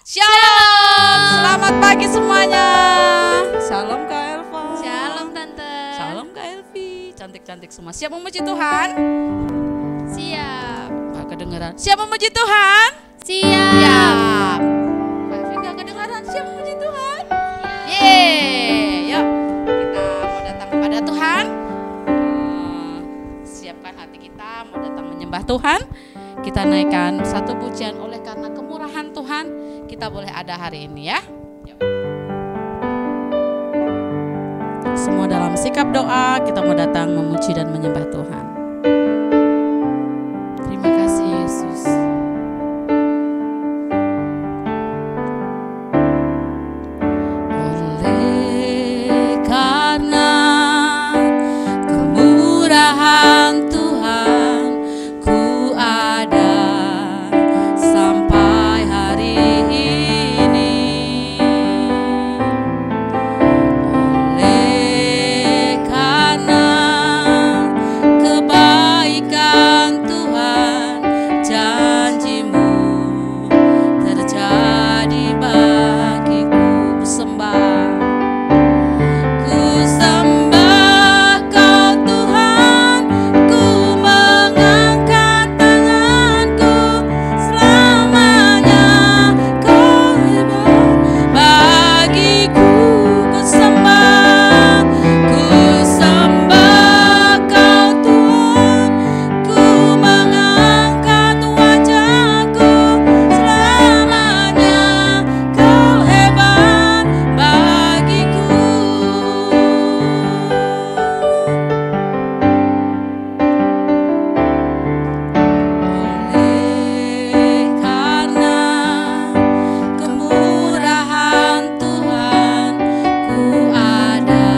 Shalom. Selamat pagi semuanya. Shalom Kak Elva. Shalom Tante. Shalom Kak Elvi. Cantik-cantik semua. Siap memuji Tuhan? Siap. Gak kedengeran. Siap memuji Tuhan? Siap. Kak Elvi gak kedengeran. Siap memuji Tuhan? Yeay. Yuk kita mau datang kepada Tuhan. Siapkan hati kita mau datang menyembah Tuhan. Kita naikkan satu pujian oleh karena kemurahan Tuhan. Kita boleh ada hari ini ya. Yuk. Semua dalam sikap doa kita mau datang memuji dan menyembah Tuhan. Terima kasih Yesus. Oleh karena kemurahan Tuhan ku ada sampai hari ini. Oleh karena kebaikan Tuhan, janji-Mu terjadi bagiku. Ku sembah Kau Tuhan, ku mengangkat tanganku, selamanya Kau hebat bagiku. Ku sembah Kau Tuhan, ku mengangkat wajahku, selamanya Kau hebat bagiku. Oleh karena kemurahan Tuhan, ku ada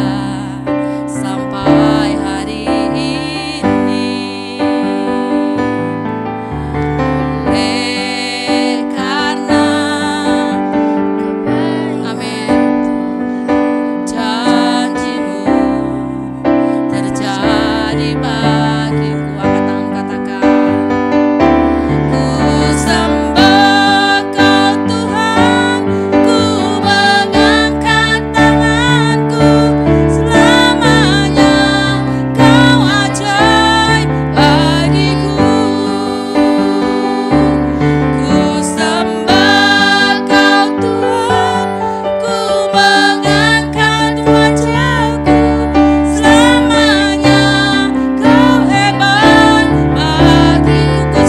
sampai hari ini. Oleh karena amin, janji-Mu terjadi bagiku. Angkat tangan katakan, ku sembah Kau Tuhan, ku mengangkat tanganku, selamanya Kau ajaib bagiku. Ku sembah Kau Tuhan, ku mengangkat wajahku, selamanya Kau hebat bagiku.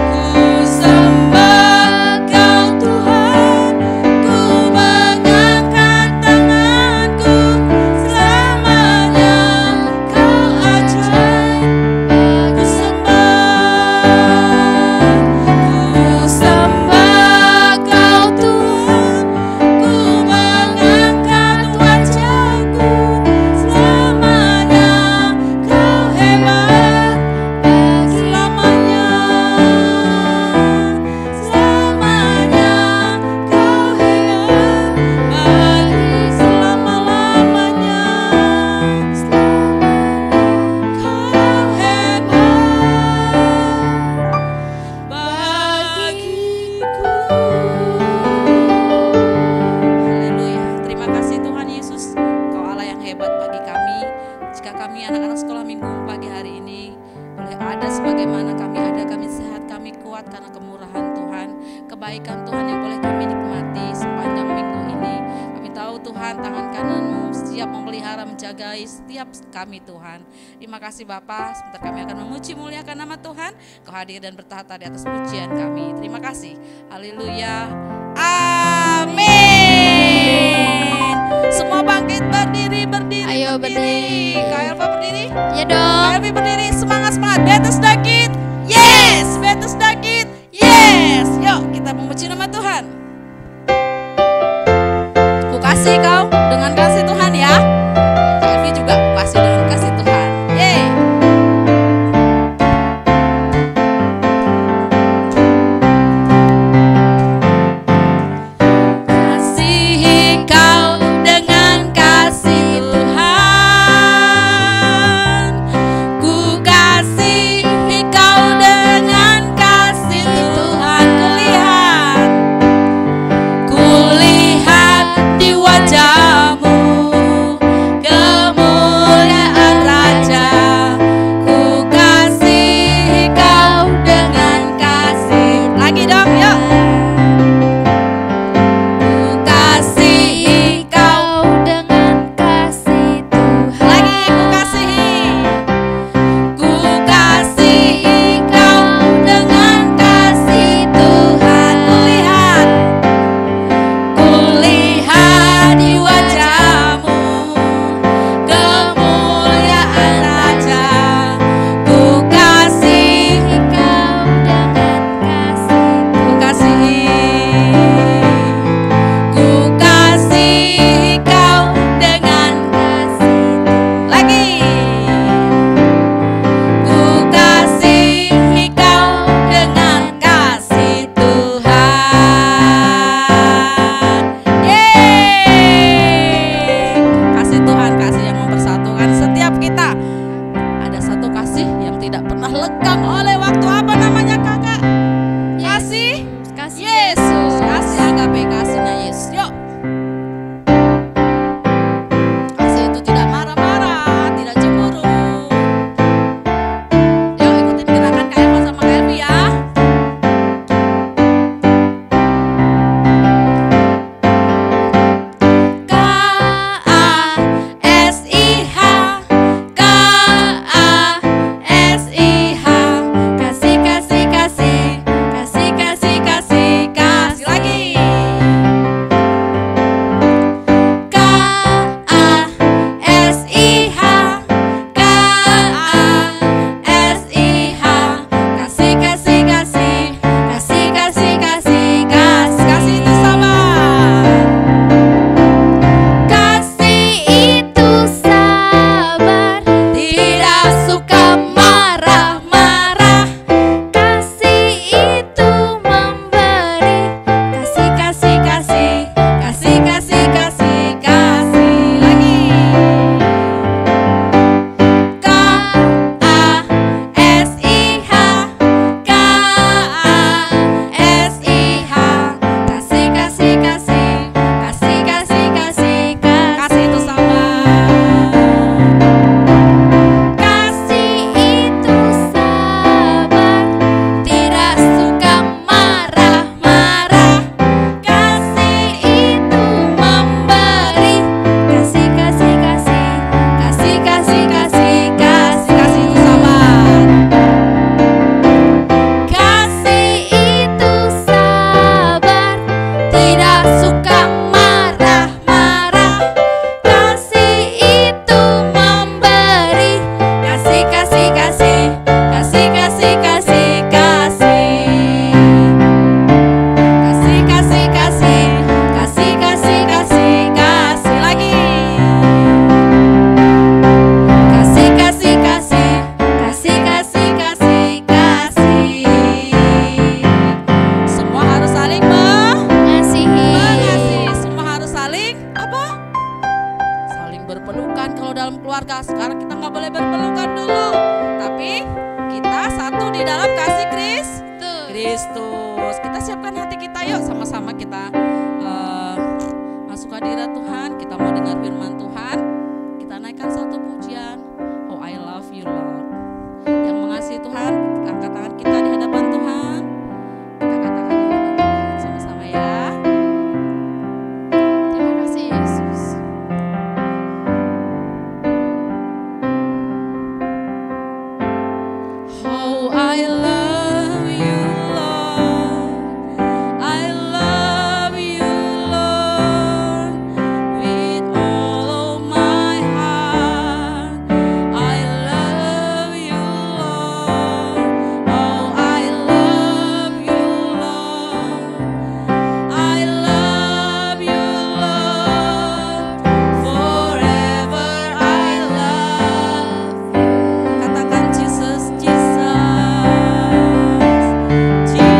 Ku sembah Kau Tuhan, ku mengangkat tanganku, selamanya Kau ajaib. Ku sembah Kau Tuhan, ku mengangkat wajahku, selamanya Kau hebat, selamanya Kau hebat bagi selama-lamanya, Kau hebat bagiku. Haleluya. Terima kasih Tuhan Yesus, Kau Allah yang hebat bagi kami. Jika kami anak-anak sekolah minggu pagi hari ini boleh ada sebagaimana kami ada, kami sehat, kami kuat karena kemurahan Tuhan, kebaikan Tuhan yang boleh kami nikmati sepanjang minggu ini. Kami tahu Tuhan, tangan kanan-Mu siap memelihara, menjagai setiap kami Tuhan. Terima kasih Bapa, sebentar kami akan memuji muliakan nama Tuhan. Kau hadir dan bertahta di atas pujian kami. Terima kasih. Haleluya. Amin. Semua bangkit, berdiri. Ayo berdiri. Kak Elva berdiri. Ya dong. Kak Elvi berdiri. Semangat. Bethesda Kids. Yes. Bethesda Kids. Yes. Yuk kita memuji nama Tuhan. Ku kasih kau dengan kasih Tuhan ya. Kak Elvi juga ku kasih dengan kasih Tuhan. Yeay. Kasihi kau dengan kasih Tuhan. kita siapkan hati kita, yuk sama-sama kita masuk hadirat Tuhan. Kita mau dengar firman Tuhan. Kita naikkan satu pujian, Oh I Love You Lord. Yang mengasihi Tuhan, angkat tangan kita di hadapan Tuhan. Kita katakan di hadapan Tuhan sama-sama ya. Terima kasih Yesus. Oh I love you Lord, I love you Lord, with all of my heart. I love you Lord, oh I love you Lord, I love you Lord, forever I love you. Katakan Jesus, Jesus, Jesus,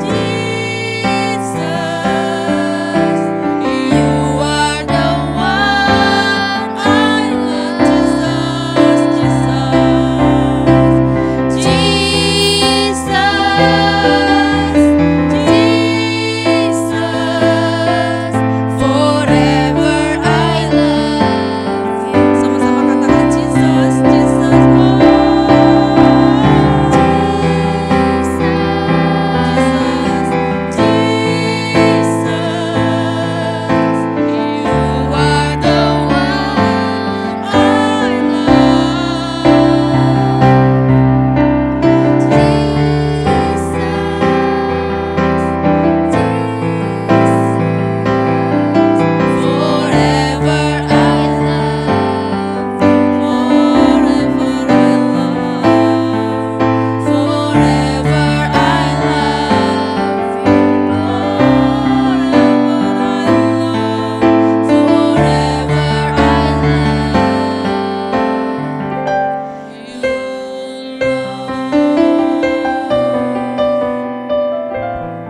Jesus, you are the one I love. Jesus, Jesus, Jesus, forever I love you. Sama-sama katakan Jesus, Jesus,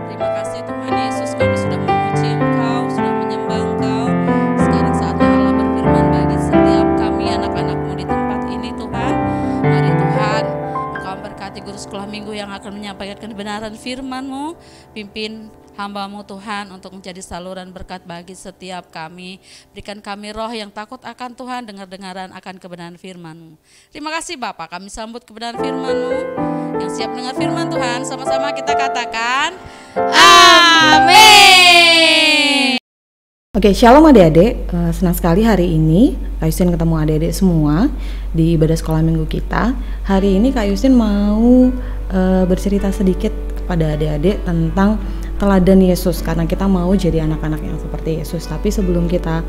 Terima kasih Tuhan Yesus, kami sudah memuji Engkau, sudah menyembah Engkau. Sekarang saatnya Allah berfirman bagi setiap kami anak-anak-Mu di tempat ini Tuhan. Mari Tuhan, Engkau berkati guru sekolah minggu yang akan menyampaikan kebenaran firman-Mu. Pimpin hamba-Mu Tuhan untuk menjadi saluran berkat bagi setiap kami. Berikan kami roh yang takut akan Tuhan, dengar-dengaran akan kebenaran firman-Mu. Terima kasih Bapak, kami sambut kebenaran firman-Mu. Yang siap dengar firman Tuhan, sama-sama kita katakan amin. Oke, shalom adik-adik. Senang sekali hari ini Kak Yusin ketemu adik-adik semua di ibadah sekolah minggu kita. Hari ini Kak Yusin mau bercerita sedikit kepada adik-adik tentang teladan Yesus, karena kita mau jadi anak-anak yang seperti Yesus. Tapi sebelum kita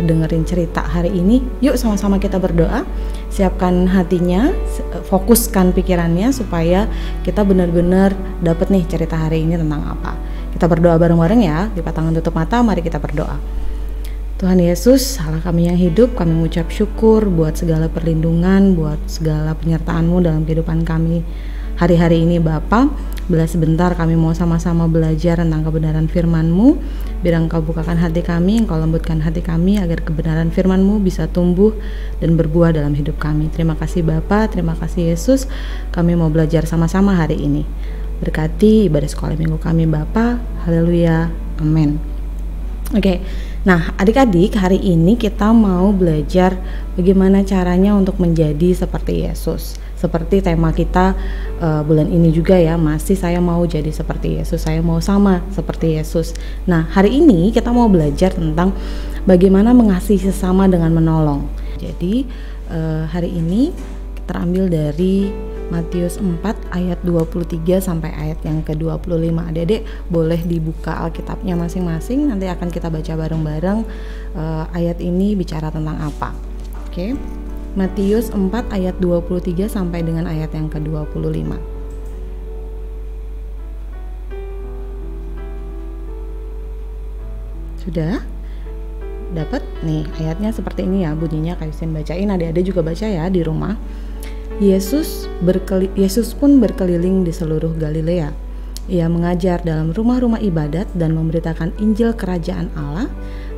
dengerin cerita hari ini, yuk sama-sama kita berdoa. Siapkan hatinya, fokuskan pikirannya supaya kita benar-benar dapat nih cerita hari ini tentang apa. Kita berdoa bareng-bareng ya. Lipat tangan, tutup mata, mari kita berdoa. Tuhan Yesus, Allah kami yang hidup, kami mengucap syukur buat segala perlindungan, buat segala penyertaan-Mu dalam kehidupan kami hari-hari ini Bapa. Bila sebentar kami mau sama-sama belajar tentang kebenaran firman-Mu. Biar Engkau bukakan hati kami, Engkau lembutkan hati kami agar kebenaran firman-Mu bisa tumbuh dan berbuah dalam hidup kami. Terima kasih Bapa, terima kasih Yesus. Kami mau belajar sama-sama hari ini. Berkati ibadah sekolah minggu kami Bapa. Haleluya, amin. Oke, nah adik-adik, hari ini kita mau belajar bagaimana caranya untuk menjadi seperti Yesus. Seperti tema kita bulan ini juga ya, masih saya mau jadi seperti Yesus, saya mau sama seperti Yesus. Nah hari ini kita mau belajar tentang bagaimana mengasihi sesama dengan menolong. Jadi hari ini terambil dari Matius 4 ayat 23 sampai ayat yang ke-25. Adik-adik boleh dibuka Alkitabnya masing-masing, nanti akan kita baca bareng-bareng ayat ini bicara tentang apa. Oke. Matius 4 ayat 23 sampai dengan ayat yang ke-25. Sudah? Dapat? Nih, ayatnya seperti ini ya bunyinya. Kak Yusin bacain, adik-adik juga baca ya di rumah. Yesus pun berkeliling di seluruh Galilea. Ia mengajar dalam rumah-rumah ibadat dan memberitakan Injil Kerajaan Allah,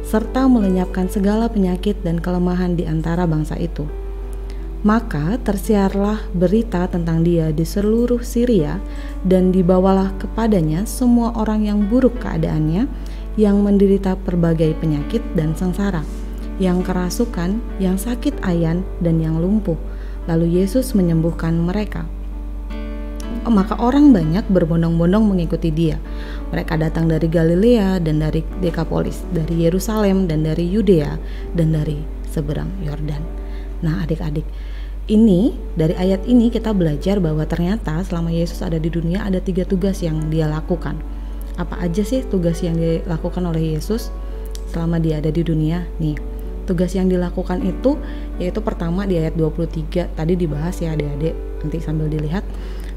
serta melenyapkan segala penyakit dan kelemahan di antara bangsa itu. Maka tersiarlah berita tentang dia di seluruh Syria, dan dibawalah kepadanya semua orang yang buruk keadaannya, yang menderita berbagai penyakit dan sengsara, yang kerasukan, yang sakit ayan, dan yang lumpuh. Lalu Yesus menyembuhkan mereka. Maka orang banyak berbondong-bondong mengikuti dia. Mereka datang dari Galilea dan dari Dekapolis, dari Yerusalem dan dari Yudea dan dari seberang Yordan. Nah, adik-adik, ini dari ayat ini kita belajar bahwa ternyata selama Yesus ada di dunia ada 3 tugas yang dia lakukan. Apa aja sih tugas yang dilakukan oleh Yesus selama dia ada di dunia? Nih, tugas yang dilakukan itu yaitu pertama di ayat 23 tadi dibahas ya adik-adik, nanti sambil dilihat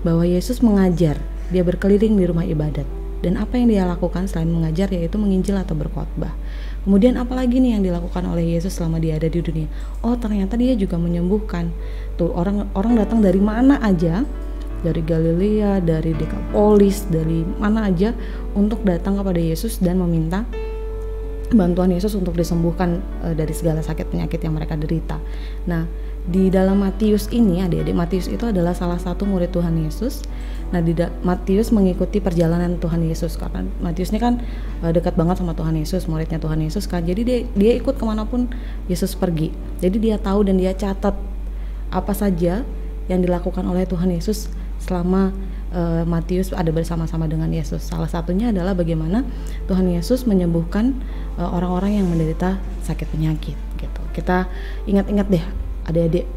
bahwa Yesus mengajar, dia berkeliling di rumah ibadat. Dan apa yang dia lakukan selain mengajar yaitu menginjil atau berkhotbah. Kemudian apalagi nih yang dilakukan oleh Yesus selama dia ada di dunia? Oh, ternyata dia juga menyembuhkan. Tuh orang datang dari mana aja, dari Galilea, dari Dekapolis, dari mana aja untuk datang kepada Yesus dan meminta bantuan Yesus untuk disembuhkan dari segala sakit penyakit yang mereka derita. Nah, di dalam Matius ini, adik-adik, Matius itu adalah salah satu murid Tuhan Yesus. Nah, Matius mengikuti perjalanan Tuhan Yesus, karena Matius ini kan dekat banget sama Tuhan Yesus, muridnya Tuhan Yesus kan. Jadi dia ikut kemanapun Yesus pergi. Jadi dia tahu dan dia catat apa saja yang dilakukan oleh Tuhan Yesus selama Matius ada bersama-sama dengan Yesus. Salah satunya adalah bagaimana Tuhan Yesus menyembuhkan orang-orang yang menderita sakit penyakit gitu. Kita ingat-ingat deh adik-adik,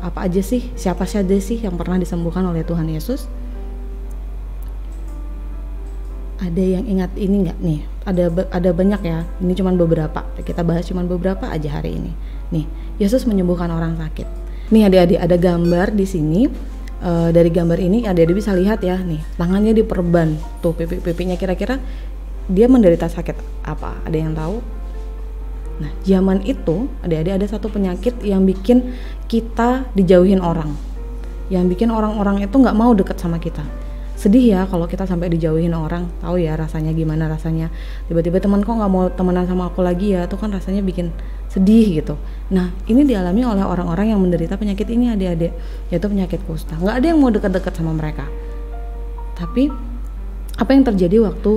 apa aja sih, siapa saja sih yang pernah disembuhkan oleh Tuhan Yesus? Ada yang ingat ini nggak nih? Ada banyak ya. Ini cuman beberapa. Kita bahas cuman beberapa aja hari ini. Nih, Yesus menyembuhkan orang sakit. Nih adik-adik, ada gambar di sini. Dari gambar ini adik-adik bisa lihat ya, nih tangannya diperban. Tuh pipi-pipinya kira-kira dia menderita sakit apa? Ada yang tahu? Nah, zaman itu adik-adik ada satu penyakit yang bikin kita dijauhin orang, yang bikin orang-orang itu nggak mau dekat sama kita. Sedih ya kalau kita sampai dijauhin orang. Tahu ya rasanya gimana rasanya. Tiba-tiba teman kok nggak mau temenan sama aku lagi ya, itu kan rasanya bikin sedih gitu. Nah, ini dialami oleh orang-orang yang menderita penyakit ini adik-adik, yaitu penyakit kusta. Nggak ada yang mau dekat-dekat sama mereka. Tapi apa yang terjadi waktu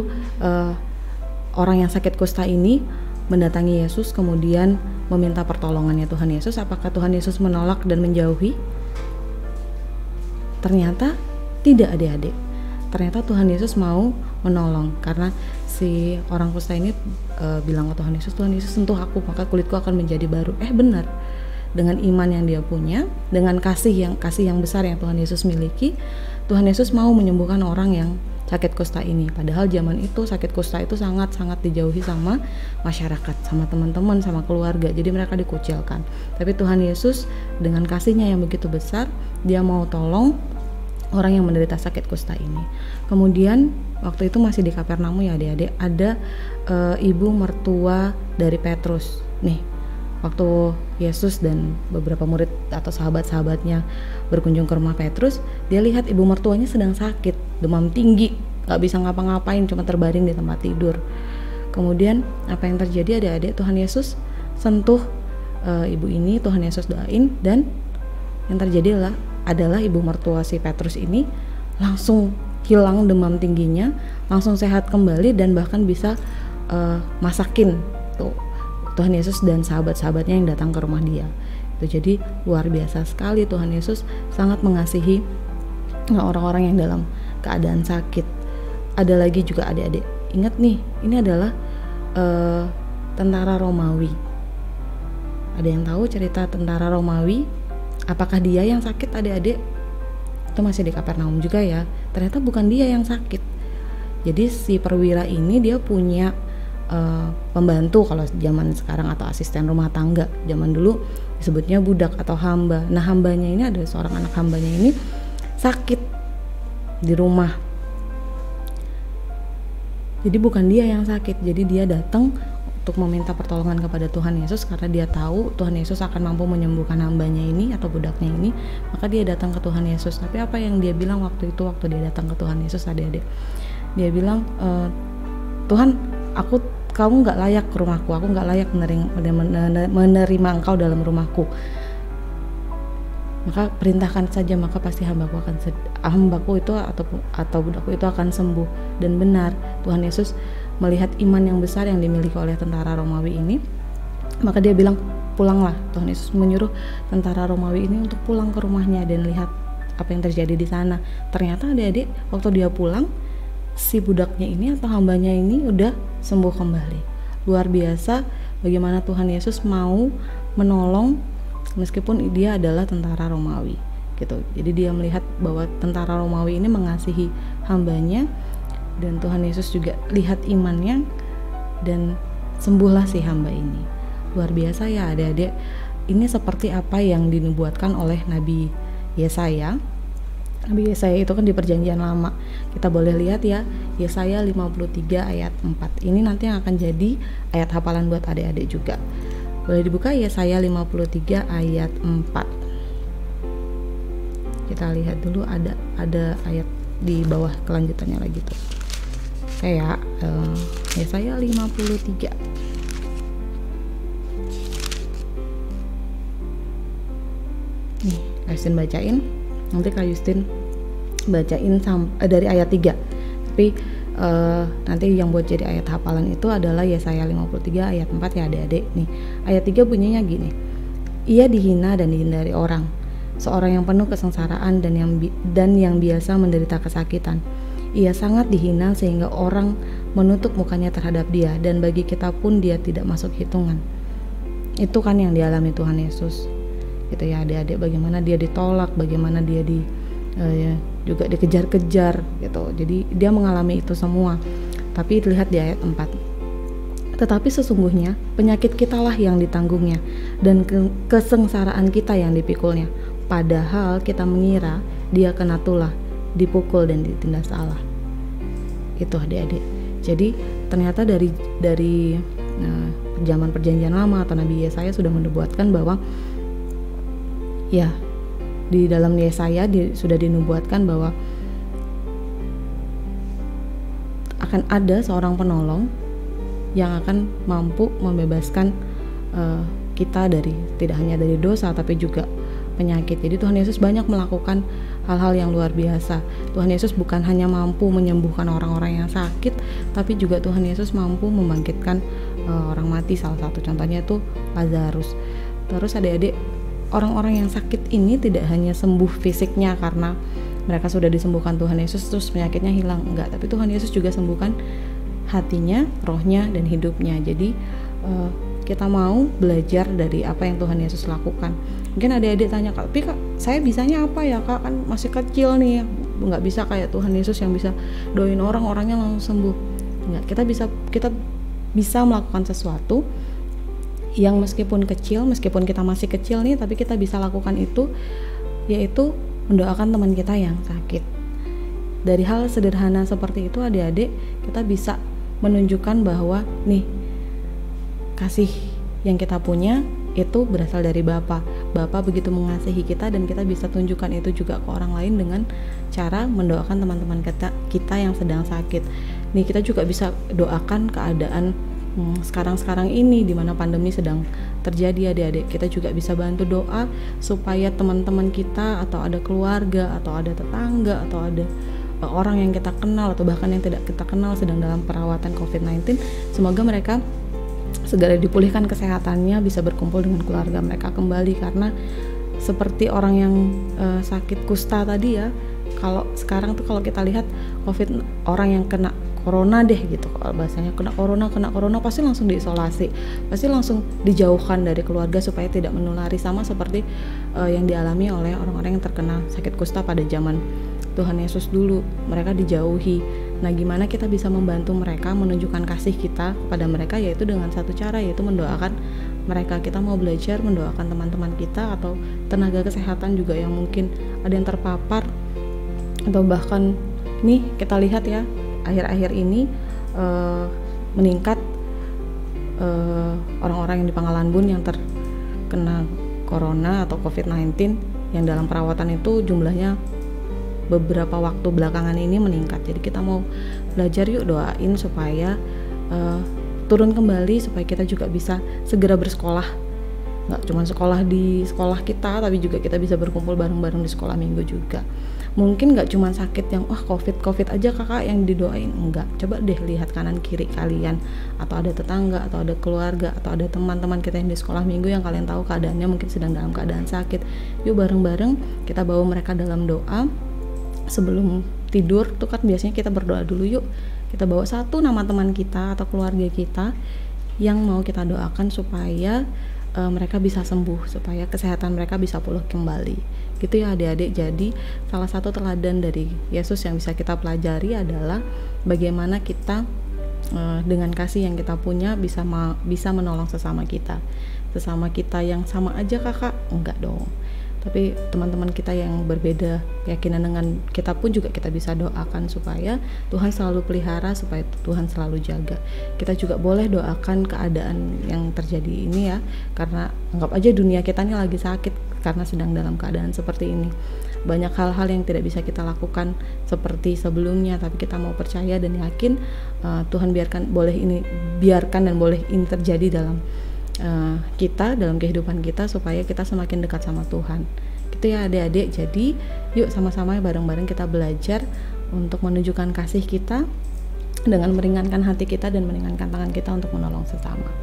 orang yang sakit kusta ini mendatangi Yesus kemudian meminta pertolongannya Tuhan Yesus? Apakah Tuhan Yesus menolak dan menjauhi? Ternyata tidak adik-adik. Ternyata Tuhan Yesus mau menolong, karena si orang kusta ini bilang ke Tuhan Yesus sentuh aku maka kulitku akan menjadi baru. Benar. Dengan iman yang dia punya, dengan kasih yang besar yang Tuhan Yesus miliki, Tuhan Yesus mau menyembuhkan orang yang sakit kusta ini. Padahal zaman itu sakit kusta itu sangat-sangat dijauhi sama masyarakat, sama teman-teman, sama keluarga. Jadi mereka dikucilkan. Tapi Tuhan Yesus dengan kasihnya yang begitu besar, dia mau tolong orang yang menderita sakit kusta ini. Kemudian waktu itu masih di Kapernaum ya adik-adik, ada ibu mertua dari Petrus. Nih, waktu Yesus dan beberapa murid atau sahabat-sahabatnya berkunjung ke rumah Petrus, dia lihat ibu mertuanya sedang sakit, demam tinggi, gak bisa ngapa-ngapain, cuma terbaring di tempat tidur. Kemudian apa yang terjadi adik-adik? Tuhan Yesus sentuh ibu ini, Tuhan Yesus doain, dan yang terjadi adalah ibu mertua si Petrus ini langsung hilang demam tingginya, langsung sehat kembali, dan bahkan bisa masakin tuh Tuhan Yesus dan sahabat-sahabatnya yang datang ke rumah dia. Itu jadi luar biasa sekali, Tuhan Yesus sangat mengasihi orang-orang yang dalam keadaan sakit. Ada lagi juga adik-adik, ingat nih, ini adalah tentara Romawi. Ada yang tahu cerita tentara Romawi? Apakah dia yang sakit adik-adik? Itu masih di Kapernaum juga ya. Ternyata bukan dia yang sakit. Jadi si perwira ini dia punya pembantu kalau zaman sekarang, atau asisten rumah tangga. Zaman dulu disebutnya budak atau hamba. Nah, hambanya ini ada seorang anak hambanya ini sakit di rumah. Jadi bukan dia yang sakit. Jadi dia datang untuk meminta pertolongan kepada Tuhan Yesus, karena dia tahu Tuhan Yesus akan mampu menyembuhkan hambanya ini atau budaknya ini. Maka dia datang ke Tuhan Yesus. Tapi apa yang dia bilang waktu itu, waktu dia datang ke Tuhan Yesus adik-adik? Dia bilang, Tuhan, kamu gak layak ke rumahku, aku gak layak menerima engkau dalam rumahku. maka perintahkan saja, maka pasti hambaku itu atau budakku itu akan sembuh. Dan benar, Tuhan Yesus melihat iman yang besar yang dimiliki oleh tentara Romawi ini, maka dia bilang, pulanglah. Tuhan Yesus menyuruh tentara Romawi ini untuk pulang ke rumahnya dan lihat apa yang terjadi di sana. Ternyata adik-adik, waktu dia pulang, si budaknya ini atau hambanya ini udah sembuh kembali. Luar biasa bagaimana Tuhan Yesus mau menolong meskipun dia adalah tentara Romawi gitu. Jadi dia melihat bahwa tentara Romawi ini mengasihi hambanya, dan Tuhan Yesus juga lihat imannya dan sembuhlah si hamba ini. Luar biasa ya adik-adik. Ini seperti apa yang dinubuatkan oleh Nabi Yesaya. Nabi Yesaya itu kan di Perjanjian Lama. Kita boleh lihat ya, Yesaya 53 ayat 4. Ini nanti yang akan jadi ayat hafalan buat adik-adik juga. Boleh dibuka Yesaya 53 ayat 4. Kita lihat dulu, ada ayat di bawah kelanjutannya lagi tuh. Kayak Yesaya 53. Nih, Kak Justin bacain. Nanti Kak Justin bacain dari ayat 3. Tapi nanti yang buat jadi ayat hafalan itu adalah Yesaya 53 ayat 4 ya adik-adik. Nih, ayat 3 bunyinya gini. Ia dihina dan dihindari orang, seorang yang penuh kesengsaraan dan yang biasa menderita kesakitan. Ia sangat dihina sehingga orang menutup mukanya terhadap dia, dan bagi kita pun dia tidak masuk hitungan. Itu kan yang dialami Tuhan Yesus. Gitu ya adik-adik, bagaimana dia ditolak, bagaimana dia juga dikejar-kejar gitu. Jadi dia mengalami itu semua. Tapi dilihat di ayat 4. Tetapi sesungguhnya penyakit kitalah yang ditanggungnya, dan kesengsaraan kita yang dipikulnya. Padahal kita mengira dia kena tulah, dipukul dan ditindas Allah. Itu adik-adik. Jadi ternyata dari zaman Perjanjian Lama atau Nabi Yesaya sudah menubuatkan bahwa ya, di dalam Yesaya sudah dinubuatkan bahwa akan ada seorang penolong yang akan mampu membebaskan kita dari tidak hanya dari dosa tapi juga penyakit. Jadi Tuhan Yesus banyak melakukan hal-hal yang luar biasa. Tuhan Yesus bukan hanya mampu menyembuhkan orang-orang yang sakit, tapi juga Tuhan Yesus mampu membangkitkan orang mati. Salah satu contohnya itu Lazarus. Terus adik-adik, orang-orang yang sakit ini tidak hanya sembuh fisiknya karena mereka sudah disembuhkan Tuhan Yesus terus penyakitnya hilang, enggak, tapi Tuhan Yesus juga sembuhkan hatinya, rohnya, dan hidupnya. Jadi kita mau belajar dari apa yang Tuhan Yesus lakukan. Mungkin adik-adik tanya, tapi Kak, saya bisanya apa ya Kak, kan masih kecil nih, nggak bisa kayak Tuhan Yesus yang bisa doain orang-orangnya langsung sembuh. Enggak, kita bisa melakukan sesuatu yang meskipun kecil, meskipun kita masih kecil nih, tapi kita bisa lakukan itu, yaitu mendoakan teman kita yang sakit. Dari hal sederhana seperti itu adik-adik, kita bisa menunjukkan bahwa nih, kasih yang kita punya itu berasal dari Bapa. Bapa begitu mengasihi kita, dan kita bisa tunjukkan itu juga ke orang lain dengan cara mendoakan teman-teman kita yang sedang sakit. Nih, kita juga bisa doakan keadaan sekarang ini di mana pandemi sedang terjadi adik-adik. Kita juga bisa bantu doa supaya teman-teman kita atau ada keluarga atau ada tetangga atau ada orang yang kita kenal atau bahkan yang tidak kita kenal sedang dalam perawatan COVID-19, semoga mereka segera dipulihkan kesehatannya, bisa berkumpul dengan keluarga mereka kembali. Karena seperti orang yang sakit kusta tadi ya, kalau sekarang tuh kalau kita lihat COVID, orang yang kena corona deh gitu, kalau bahasanya kena corona pasti langsung diisolasi, pasti langsung dijauhkan dari keluarga supaya tidak menulari, sama seperti yang dialami oleh orang-orang yang terkena sakit kusta pada zaman Tuhan Yesus dulu. Mereka dijauhi. Nah, gimana kita bisa membantu mereka, menunjukkan kasih kita kepada mereka, yaitu dengan satu cara, yaitu mendoakan mereka. Kita mau belajar mendoakan teman-teman kita atau tenaga kesehatan juga yang mungkin ada yang terpapar, atau bahkan nih kita lihat ya, akhir-akhir ini meningkat orang-orang yang di Pangkalan Bun yang terkena corona atau COVID-19 yang dalam perawatan itu jumlahnya beberapa waktu belakangan ini meningkat. Jadi kita mau belajar yuk, doain supaya turun kembali, supaya kita juga bisa segera bersekolah nggak cuma sekolah di sekolah kita, tapi juga kita bisa berkumpul bareng-bareng di sekolah minggu juga. Mungkin nggak cuma sakit yang covid aja kakak yang didoain, enggak. Coba deh lihat kanan kiri kalian, atau ada tetangga, atau ada keluarga, atau ada teman-teman kita yang di sekolah minggu yang kalian tahu keadaannya mungkin sedang dalam keadaan sakit. Yuk bareng-bareng kita bawa mereka dalam doa. Sebelum tidur tuh kan biasanya kita berdoa dulu. Yuk kita bawa satu nama teman kita atau keluarga kita yang mau kita doakan supaya mereka bisa sembuh, supaya kesehatan mereka bisa pulih kembali. Gitu ya adik-adik. Jadi salah satu teladan dari Yesus yang bisa kita pelajari adalah bagaimana kita dengan kasih yang kita punya bisa menolong sesama kita yang sama aja kakak, enggak dong. Tapi teman-teman kita yang berbeda keyakinan dengan kita pun juga kita bisa doakan supaya Tuhan selalu pelihara, supaya Tuhan selalu jaga. Kita juga boleh doakan keadaan yang terjadi ini ya, karena anggap aja dunia kita ini lagi sakit karena sedang dalam keadaan seperti ini. Banyak hal-hal yang tidak bisa kita lakukan seperti sebelumnya, tapi kita mau percaya dan yakin Tuhan biarkan dan boleh ini terjadi dalam kita, dalam kehidupan kita, supaya kita semakin dekat sama Tuhan. Gitu ya adik-adik. Jadi yuk sama-sama bareng-bareng kita belajar untuk menunjukkan kasih kita dengan meringankan hati kita dan meringankan tangan kita untuk menolong sesama.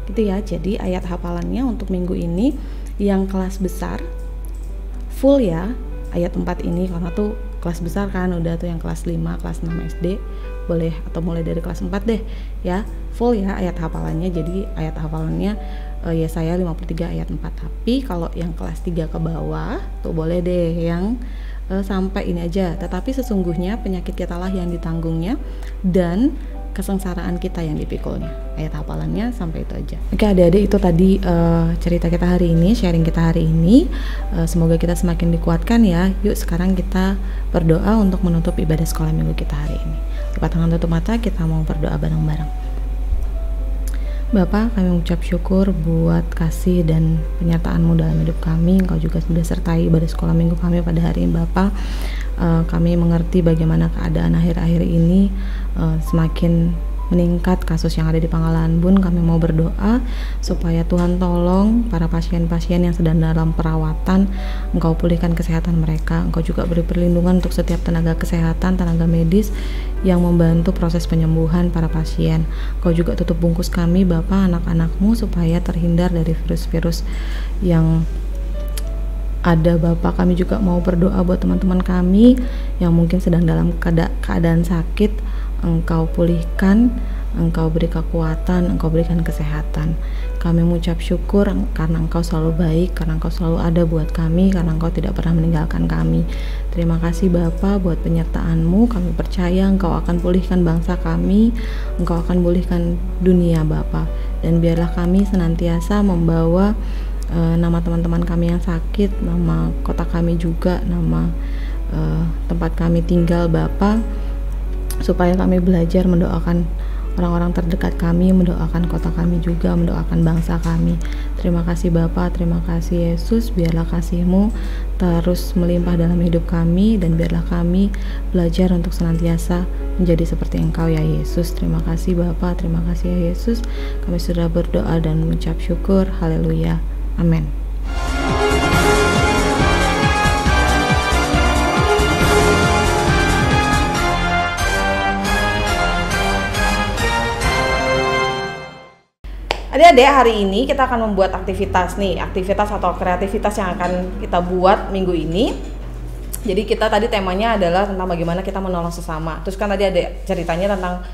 Gitu ya. Jadi ayat hafalannya untuk minggu ini yang kelas besar full ya, ayat 4 ini, karena tuh kelas besar kan udah tuh yang kelas 5, kelas 6 SD boleh, atau mulai dari kelas 4 deh ya, full ya ayat hafalannya. Jadi ayat hafalannya Yesaya 53 ayat 4. Tapi kalau yang kelas 3 ke bawah tuh boleh deh yang sampai ini aja. Tetapi sesungguhnya penyakit kitalah yang ditanggungnya dan kesengsaraan kita yang dipikulnya. Ayat hafalannya sampai itu aja. Oke adik-adik, itu tadi cerita kita hari ini, sharing kita hari ini. Semoga kita semakin dikuatkan ya. Yuk sekarang kita berdoa untuk menutup ibadah sekolah minggu kita hari ini. Buka tangan, tutup mata, kita mau berdoa bareng-bareng. Bapa, kami mengucap syukur buat kasih dan penyertaan-Mu dalam hidup kami. Engkau juga sudah sertai ibadah sekolah minggu kami pada hari ini Bapa. Kami mengerti bagaimana keadaan akhir-akhir ini semakin meningkat kasus yang ada di Pangkalan Bun. Kami mau berdoa supaya Tuhan tolong para pasien-pasien yang sedang dalam perawatan, Engkau pulihkan kesehatan mereka. Engkau juga beri perlindungan untuk setiap tenaga kesehatan, tenaga medis yang membantu proses penyembuhan para pasien. Engkau juga tutup bungkus kami Bapa, anak-anak-Mu, supaya terhindar dari virus-virus yang ada Bapak. Kami juga mau berdoa buat teman-teman kami yang mungkin sedang dalam keadaan sakit. Engkau pulihkan, Engkau beri kekuatan, Engkau berikan kesehatan. Kami mengucap syukur karena Engkau selalu baik, karena Engkau selalu ada buat kami, karena Engkau tidak pernah meninggalkan kami. Terima kasih Bapa buat penyertaan-Mu. Kami percaya Engkau akan pulihkan bangsa kami, Engkau akan pulihkan dunia Bapa. Dan biarlah kami senantiasa membawa nama teman-teman kami yang sakit, nama kota kami juga, nama tempat kami tinggal Bapa, supaya kami belajar mendoakan orang-orang terdekat kami, mendoakan kota kami juga, mendoakan bangsa kami. Terima kasih Bapa, terima kasih Yesus. Biarlah kasih-Mu terus melimpah dalam hidup kami, dan biarlah kami belajar untuk senantiasa menjadi seperti Engkau ya Yesus. Terima kasih Bapa, terima kasih ya Yesus. Kami sudah berdoa dan mengucap syukur. Haleluya. Amin. Adik-adik, hari ini kita akan membuat aktivitas atau kreativitas yang akan kita buat minggu ini. Jadi kita tadi temanya adalah tentang bagaimana kita menolong sesama. Terus kan tadi ada ceritanya tentang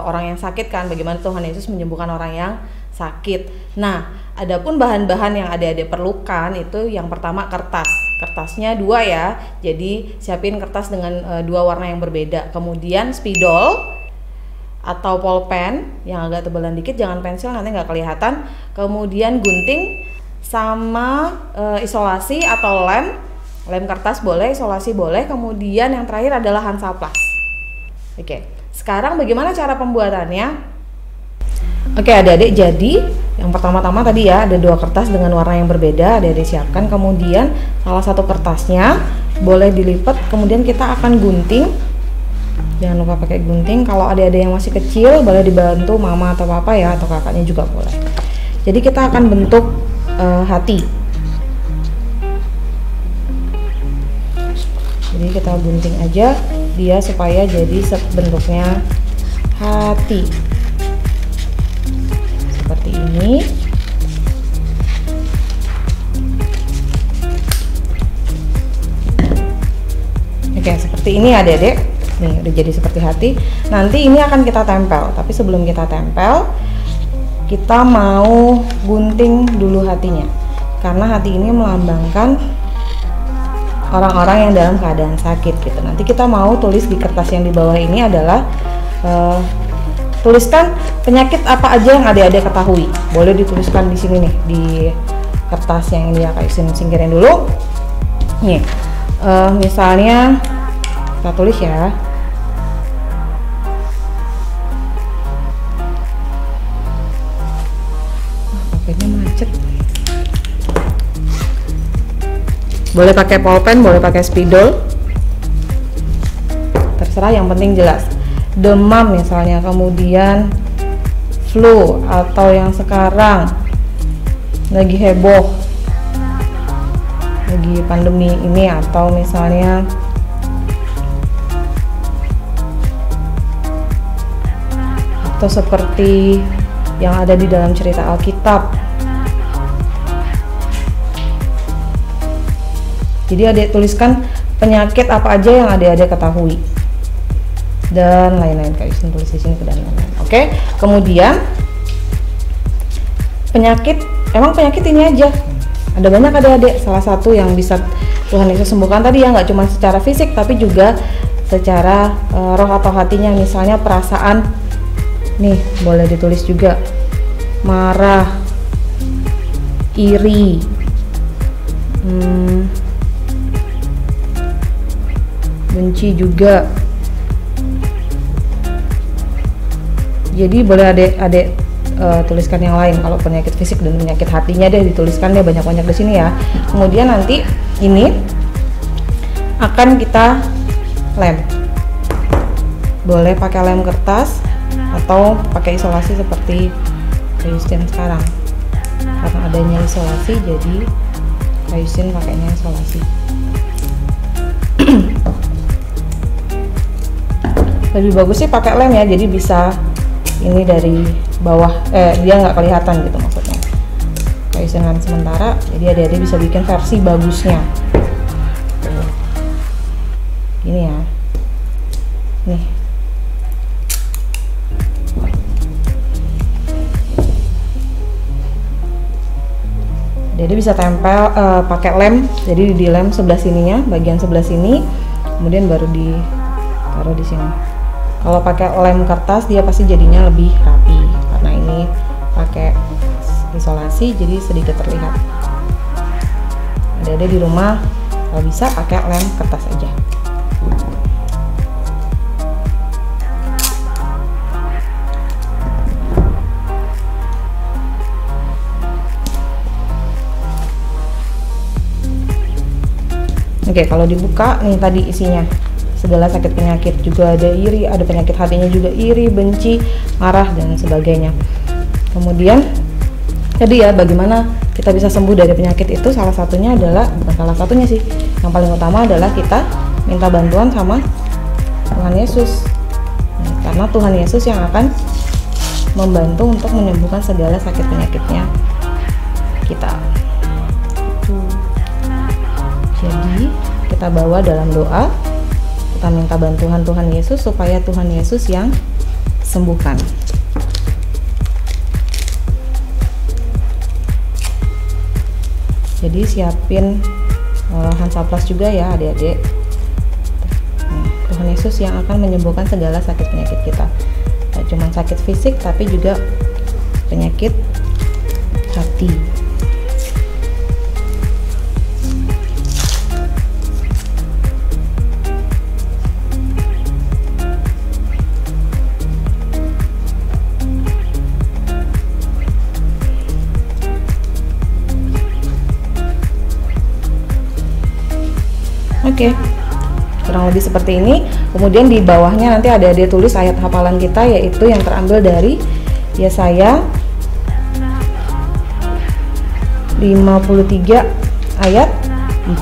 orang yang sakit kan, bagaimana Tuhan Yesus menyembuhkan orang yang sakit. Nah, adapun bahan-bahan yang adik-adik perlukan itu yang pertama kertas. Kertasnya 2 ya. Jadi siapin kertas dengan 2 warna yang berbeda. Kemudian spidol atau pulpen yang agak tebalan dikit, jangan pensil nanti nggak kelihatan. Kemudian gunting sama isolasi atau lem kertas boleh, isolasi boleh. Kemudian yang terakhir adalah Hansaplast. Oke, sekarang bagaimana cara pembuatannya? Oke adik-adik, jadi yang pertama-tama tadi ya ada 2 kertas dengan warna yang berbeda, adik-adik siapkan. Kemudian salah satu kertasnya boleh dilipat, kemudian kita akan gunting. Jangan lupa pakai gunting. Kalau ada yang masih kecil boleh dibantu mama atau papa ya, atau kakaknya juga boleh. Jadi kita akan bentuk hati. Jadi kita gunting aja dia supaya jadi bentuknya hati seperti ini. Oke, seperti ini adik-adik. Nih udah jadi seperti hati. Nanti ini akan kita tempel, tapi sebelum kita tempel kita mau gunting dulu hatinya, karena hati ini melambangkan orang-orang yang dalam keadaan sakit gitu. Nanti kita mau tulis di kertas yang di bawah ini adalah tuliskan penyakit apa aja yang adik-adik ketahui. Boleh dituliskan di sini nih di kertas yang ini ya, Kak Yusin singkirin dulu. Nih, misalnya kita tulis ya. Pulpennya macet. Boleh pakai pulpen, boleh pakai spidol, terserah, yang penting jelas. Demam misalnya, kemudian flu, atau yang sekarang lagi heboh, lagi pandemi ini, atau misalnya atau seperti yang ada di dalam cerita Alkitab. Jadi adik tuliskan penyakit apa aja yang adik-adik ketahui dan lain-lain. Kak Yusin tulis di sini dan lain-lain. Oke, kemudian penyakit, emang penyakit ini aja? Ada banyak adik-adik. Salah satu yang bisa Tuhan Yesus sembuhkan tadi ya, nggak cuma secara fisik tapi juga secara roh atau hatinya. Misalnya perasaan, nih boleh ditulis juga, marah, iri, benci juga. Jadi boleh adik-adik tuliskan yang lain. Kalau penyakit fisik dan penyakit hatinya deh dituliskan deh banyak-banyak di sini ya. Kemudian nanti ini akan kita lem. Boleh pakai lem kertas atau pakai isolasi seperti Kak Yusin sekarang. Karena adanya isolasi, jadi Kak Yusin pakainya isolasi. Lebih bagus sih pakai lem ya, jadi bisa ini dari bawah, dia nggak kelihatan gitu maksudnya. Kak Yusin lem sementara, jadi adik-adik bisa bikin versi bagusnya. Tuh. Gini ya, nih. Jadi bisa tempel pakai lem, jadi di lem sebelah sininya, bagian sebelah sini, kemudian baru ditaruh di sini. Kalau pakai lem kertas dia pasti jadinya lebih rapi, karena ini pakai isolasi jadi sedikit terlihat. Ada di rumah kalau bisa pakai lem kertas aja. Oke, kalau dibuka nih tadi isinya segala sakit penyakit, juga ada iri, ada penyakit hatinya juga iri, benci, marah dan sebagainya. Kemudian tadi ya, bagaimana kita bisa sembuh dari penyakit itu, salah satunya adalah, bukan salah satunya sih, yang paling utama adalah kita minta bantuan sama Tuhan Yesus. Karena Tuhan Yesus yang akan membantu untuk menyembuhkan segala sakit penyakitnya kita. Jadi kita bawa dalam doa, kita minta bantuan Tuhan Yesus supaya Tuhan Yesus yang sembuhkan. Jadi siapin Hansaplast juga ya adik-adik. Tuhan Yesus yang akan menyembuhkan segala sakit penyakit kita. Tidak cuma sakit fisik tapi juga penyakit hati. Oke, kurang lebih seperti ini. Kemudian di bawahnya nanti ada tulis ayat hafalan kita, yaitu yang terambil dari Yesaya 53 ayat 4.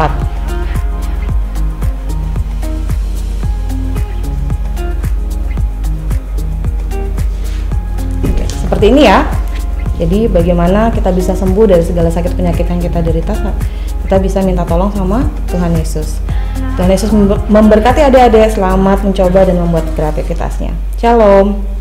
Oke, seperti ini ya. Jadi bagaimana kita bisa sembuh dari segala sakit penyakit yang kita derita? Kita bisa minta tolong sama Tuhan Yesus. Tuhan Yesus memberkati adik-adik, selamat mencoba dan membuat kreativitasnya. Shalom.